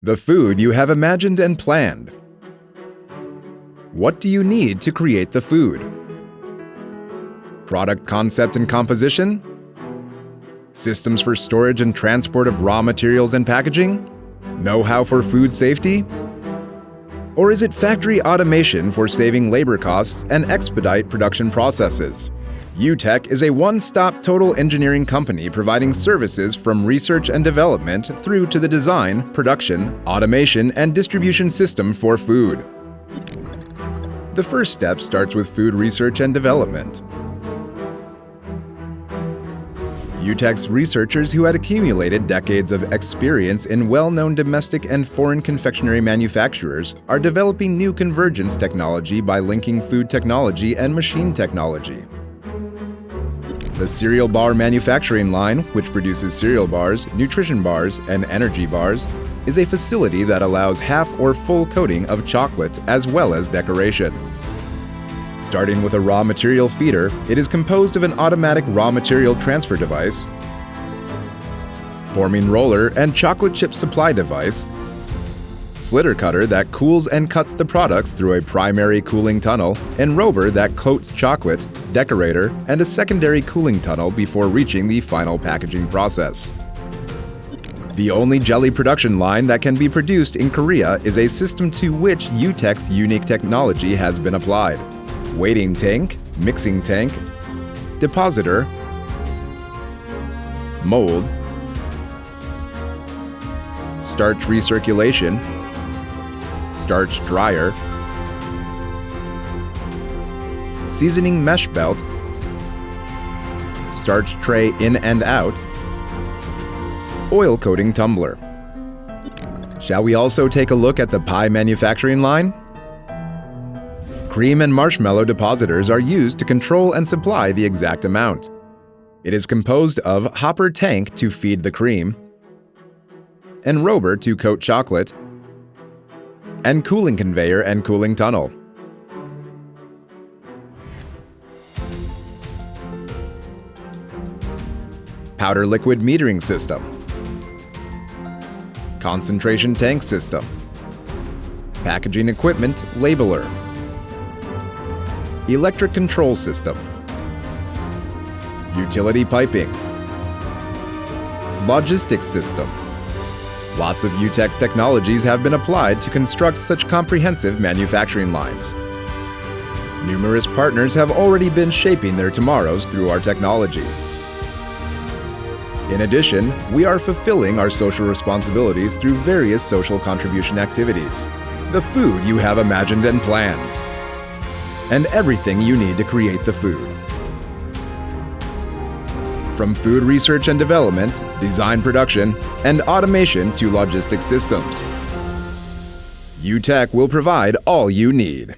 The food you have imagined and planned. What do you need to create the food? Product concept and composition? Systems for storage and transport of raw materials and packaging? Know-how for food safety? Or is it factory automation for saving labor costs and expedite production processes? U-TECH is a one-stop total engineering company providing services from research and development through to the design, production, automation, and distribution system for food. The first step starts with food research and development. U-TECH's researchers who had accumulated decades of experience in well-known domestic and foreign confectionery manufacturers are developing new convergence technology by linking food technology and machine technology. The cereal bar manufacturing line, which produces cereal bars, nutrition bars, and energy bars, is a facility that allows half or full coating of chocolate as well as decoration. Starting with a raw material feeder, it is composed of an automatic raw material transfer device, forming roller and chocolate chip supply device, slitter cutter that cools and cuts the products through a primary cooling tunnel, enrober that coats chocolate, decorator, and a secondary cooling tunnel before reaching the final packaging process. The only jelly production line that can be produced in Korea is a system to which U-TECH's unique technology has been applied. Waiting tank, mixing tank, depositor, mold, starch recirculation, starch dryer, seasoning mesh belt, starch tray in and out, oil coating tumbler. Shall we also take a look at the pie manufacturing line? Cream and marshmallow depositors are used to control and supply the exact amount. It is composed of hopper tank to feed the cream, enrober to coat chocolate, and cooling conveyor and cooling tunnel. Powder liquid metering system, concentration tank system, packaging equipment labeler, electric control system, utility piping, logistics system. Lots of U-TECH's technologies have been applied to construct such comprehensive manufacturing lines. Numerous partners have already been shaping their tomorrows through our technology. In addition, we are fulfilling our social responsibilities through various social contribution activities. The food you have imagined and planned, and everything you need to create the food. From food research and development, design production, and automation to logistics systems, U-TECH will provide all you need.